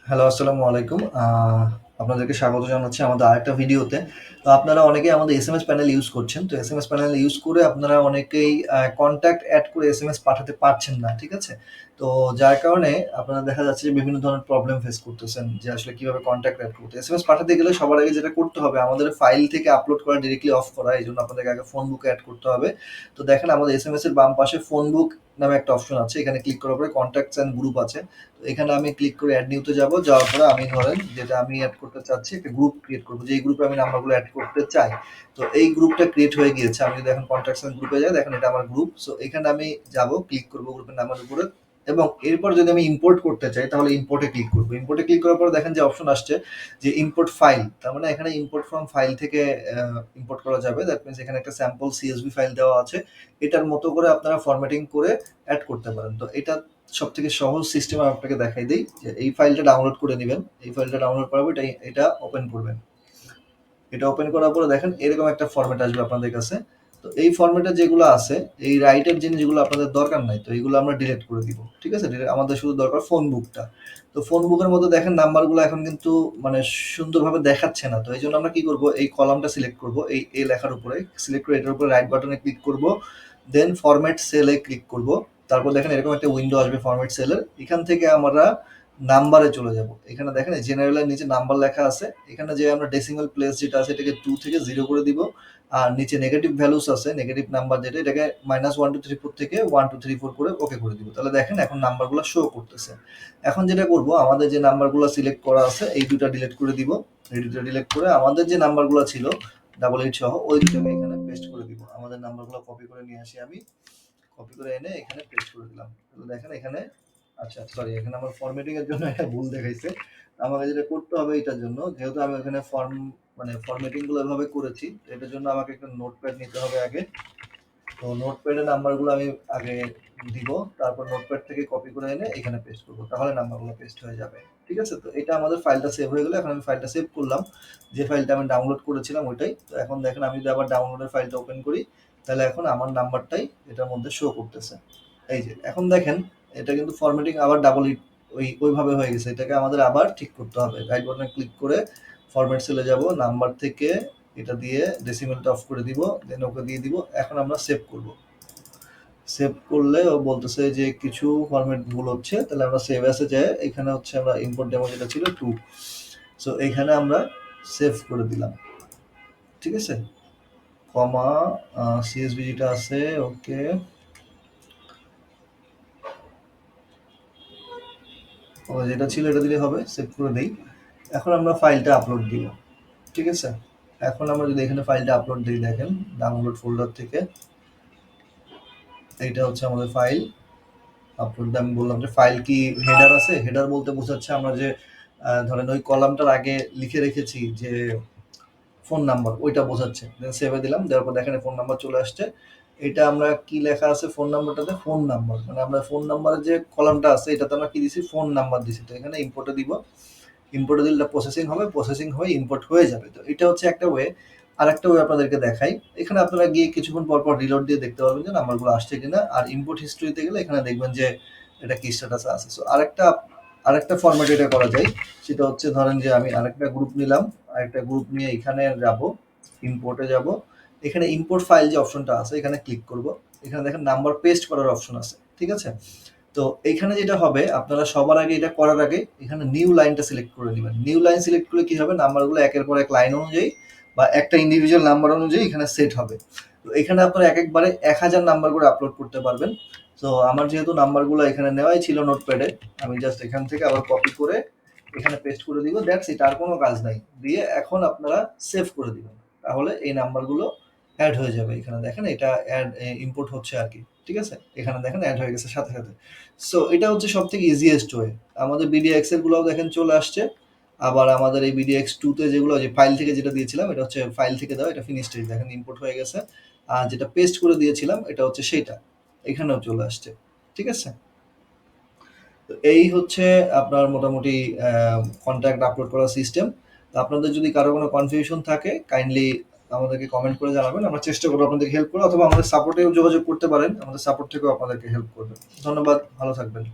Hello, আসসালামু আলাইকুম। আপনাদেরকে স্বাগত জানাচ্ছি আমাদের আরেকটা ভিডিওতে। তো আপনারা অনেকেই আমাদের এসএমএস প্যানেল ইউজ করছেন। তো এসএমএস প্যানেল ইউজ করে আপনারা অনেকেই কনট্যাক্ট এড করে এসএমএস পাঠাতে পারছেন না। ঠিক আছে? তো যার কারণে আপনারা দেখা যাচ্ছে যে বিভিন্ন ধরনের প্রবলেম ফেস করতেছেন যে আসলে কিভাবে কনট্যাক্ট এড করতে। এসএমএস পাঠাতে গেলে সবার আগে যেটা করতে হবে আমাদের ফাইল থেকে আপলোড করা ডিরেক্টলি অফ করা। এজন্য আপনাদেরকে আগে ফোন বুকে এড করতে হবে। তো দেখেন আমাদের এসএমএস এর বাম পাশে ফোন বুক নামে একটা অপশন আছে। এখানে ক্লিক করার পরে কনট্যাক্টস অ্যান্ড গ্রুপ আছে। এখানে আমি ক্লিক করে অ্যাড নিউতে যাব। যাওয়ার পরে আমি ধরেন যেটা আমি এড করতে চাচ্ছি একটা গ্রুপ ক্রিয়েট করব। যে এই গ্রুপে আমি নাম্বারগুলো এড করতে চাই। তো এই গ্রুপটা ক্রিয়েট হয়ে গিয়েছে। আমি যদি এখন কনট্যাক্টস এন্ড গ্রুপে যাই দেখেন এটা আমার গ্রুপ। সো এখানে আমি যাব ক্লিক করব গ্রুপের নামের উপরে এবং এরপর যদি আমি ইম্পোর্ট করতে চাই তাহলে ইম্পোর্টে ক্লিক করব। ইম্পোর্টে ক্লিক করার পরে দেখেন যে অপশন আসছে যে ইম্পোর্ট ফাইল। তার মানে এখানে ইম্পোর্ট ফ্রম ফাইল থেকে ইম্পোর্ট করা যাবে। দ্যাট মিনস এখানে একটা স্যাম্পল সিএসভি ফাইল দেওয়া আছে। এটার মতো করে আপনারা ফরম্যাটিং করে এড করতে পারেন। তো এটা সবথেকে সহজ সিস্টেম আমি আপনাকে দেখাই দেই যে এই ফাইলটা ডাউনলোড করে নেবেন। এই ফাইলটা ডাউনলোড করার পর এটা ওপেন করবেন। এটা ওপেন করার পরে দেখেন এরকম একটা ফরম্যাট আসবে আপনাদের কাছে। তো এই ফরম্যাটে যেগুলো আছে এই রাইটের জিনিসগুলো আপনাদের দরকার নাই। তো এগুলো আমরা ডিলিট করে দিব। ঠিক আছে? আমাদের শুধু দরকার ফোন বুকটা। তো ফোন বুকের মধ্যে দেখেন নাম্বারগুলো এখন কিন্তু মানে সুন্দরভাবে দেখাচ্ছে না। তো এইজন্য আমরা কি করব এই কলামটা সিলেক্ট করব এই লেখার উপরে সিলেক্ট করে এটার উপরে রাইট বাটনে ক্লিক করব। দেন ফরম্যাট সেলে ক্লিক করব। তারপর দেখেন এরকম একটা উইন্ডো আসবে ফরম্যাট সেলের। এখান থেকে আমরা নাম্বারে চলে যাব। এখানে দেখেন জেনারেলের নিচে নাম্বার লেখা আছে। এখানে যে আমরা ডেসিমাল প্লেস যেটা আছে এটাকে 2 থেকে 0 করে দিব। আর নিচে নেগেটিভ ভ্যালুস আছে, নেগেটিভ নাম্বার যেটা এটাকে -1 2 3 4 থেকে 1 2 3 4 করে ওকে করে দিব। তাহলে দেখেন এখন নাম্বারগুলো শো করতেছে। এখন যেটা করব আমাদের যে নাম্বারগুলো সিলেক্ট করা আছে এই দুটো ডিলিট করে দিব। এই দুটো ডিলিট করে আমাদের যে নাম্বারগুলো ছিল 88 সহ ওই দুটো আমি এখানে পেস্ট করে দিব। আমাদের নাম্বারগুলো কপি করে নিয়ে আসি আমি। কপি করে এনে এখানে পেস্ট করে দিলাম। তাহলে দেখেন এখানে আচ্ছা সরি এখানে আমার ফরম্যাটিং এর জন্য একটা ভুল দেখাইছে। আমাকে যেটা করতে হবে এটার জন্য যেহেতু আমি ওখানে মানে ফরম্যাটিং গুলো এভাবে করেছি এটার জন্য আমাকে একটা নোটপ্যাড নিতে হবে আগে। তো নোটপ্যাডের নাম্বারগুলো আমি আগে দিব তারপর নোটপ্যাড থেকে কপি করে এনে এখানে পেস্ট করব তাহলে নাম্বারগুলো পেস্ট হয়ে যাবে। ঠিক আছে? তো এটা আমাদের ফাইলটা সেভ হয়ে গেল। এখন আমি ফাইলটা সেভ করলাম। যে ফাইলটা আমি ডাউনলোড করেছিলাম ওইটাই। তো এখন দেখেন আমি যদি আবার ডাউনলোডের ফাইলটা ওপেন করি তাহলে এখন আমার নাম্বারটাই এটার মধ্যে শো করতেছে। এই যে এখন দেখেন এটা কিন্তু ফরম্যাটিং আবার ডাবল ওইভাবে হয়ে গেছে। এটাকে আমাদের আবার ঠিক করতে হবে। রাইট বাটনে ক্লিক করে ফরম্যাট সেলে যাব নাম্বার থেকে এটা দিয়ে ডেসিমেলটা অফ করে দিব দেন ওকে দিয়ে দিব। এখন আমরা সেভ করব। সেভ করলে ও বলতেছে যে কিছু ফরম্যাট ভুল হচ্ছে তাহলে আমরা সেভ অ্যাসে যাই এখানে হচ্ছে আমরা ইম্পোর্ট ডেমো যেটা ছিল 2 সো এখানে আমরা সেভ করে দিলাম। ঠিক আছে? কমা সিএসভি যেটা আছে ওকে ও যেটা ছিল এটা দিলে হবে সেভ করে দেই। এখন আমরা ফাইলটা আপলোড দিব। ঠিক আছে? এখন আমরা যদি এখানে ফাইলটা আপলোড দিই দেখেন ডাউনলোড ফোল্ডার থেকে এইটা হচ্ছে আমাদের ফাইল আপলোড আমি বললাম যে ফাইল কি হেডার আছে হেডার বলতে বোঝাচ্ছে আমরা যে ধরেন ওই কলামটার আগে লিখে রেখেছি যে ফোন নাম্বার ওইটা বোঝাচ্ছে দেন সেভে দিলাম দেওয়ার পর দেখেন ফোন নাম্বার চলে আসছে। এটা আমরা কি লেখা আছে ফোন নাম্বারটাতে ফোন নাম্বার মানে আমরা ফোন নাম্বারের যে কলামটা আছে এটাতে আমরা কি দিছি ফোন নাম্বার দিছি। তো এখানে ইম্পোর্টে দিব। ইম্পোর্টে দিলে প্রসেসিং হবে প্রসেসিং হয়ে ইম্পোর্ট হয়ে যাবে। তো এটা হচ্ছে একটা ওয়ে। আরেকটা ওয়ে আপনাদেরকে দেখাই। এখানে আপনারা গিয়ে কিছুক্ষণ পর পর রিলোড দিয়ে দেখতে পারবেন যে নাম্বারগুলো আসছে কিনা আর ইম্পোর্ট হিস্ট্রিতে গেলে এখানে দেখবেন যে এটা কি স্ট্যাটাসে আছে। সো আরেকটা ফরম্যাটে এটা করা যায়। সেটা হচ্ছে ধরেন যে আমি আরেকটা গ্রুপ নিলাম। আরেকটা গ্রুপ নিয়ে এখানে যাব ইম্পোর্টে যাব। এখানে ইম্পোর্ট ফাইল যে অপশনটা আছে এখানে ক্লিক করব। এখানে দেখেন নাম্বার পেস্ট করার অপশন আছে। ঠিক আছে? তো এইখানে যেটা হবে আপনারা সবার আগে এটা করার আগে এখানে নিউ লাইনটা সিলেক্ট করে নেবেন। নিউ লাইন সিলেক্ট করলে কি হবে নাম্বারগুলো একের পর এক লাইন অনুযায়ী বা একটা ইন্ডিভিজুয়াল নাম্বার অনুযায়ী এখানে সেট হবে। তো এখানে আপনারা একবারে 1000 নাম্বার করে আপলোড করতে পারবেন। তো আমার যেহেতু নাম্বারগুলো এখানে নেওয়াই ছিল নোটপ্যাডে আমি জাস্ট এখান থেকে আবার কপি করে এখানে পেস্ট করে দিব দ্যাটস ইট আর কোনো কাজ নাই। দিয়ে এখন আপনারা সেভ করে দিবেন। তাহলে এই নাম্বারগুলো অ্যাড হয়ে যাবে। এখানে দেখেন এটা অ্যাড ইম্পোর্ট হচ্ছে আরকি। ঠিক আছে? এখানে দেখেন অ্যাড হয়ে গেছে সাথে, সাথে। সো এটা হচ্ছে সবথেকে ইজিয়েস্ট ওয়ে। আমাদের বিডিএক্স এর গুলাও দেখেন চলে আসছে। আবার আমাদের এই বিডিএক্স 2 তে যেগুলো যে ফাইল থেকে যেটা দিয়েছিলাম এটা হচ্ছে ফাইল থেকে দেওয়া এটা ফিনিশ স্টেজ দেখেন ইম্পোর্ট হয়ে গেছে। আর যেটা পেস্ট করে দিয়েছিলাম এটা হচ্ছে সেইটা। এখানেও চলে আসছে। ঠিক আছে? তো এই হচ্ছে আপনার মোটামুটি কন্ট্যাক্ট আপলোড করার সিস্টেম। তো আপনাদের যদি কারো কোনো কনফিউশন থাকে কাইন্ডলি আমাদেরকে কমেন্ট করে জানাবেন। আমরা চেষ্টা করব আপনাদেরকে হেল্প করা অথবা আমাদের সাপোর্টেও যোগাযোগ করতে পারেন। আমাদের সাপোর্ট থেকেও আপনাদেরকে হেল্প করবে। ধন্যবাদ। ভালো থাকবেন।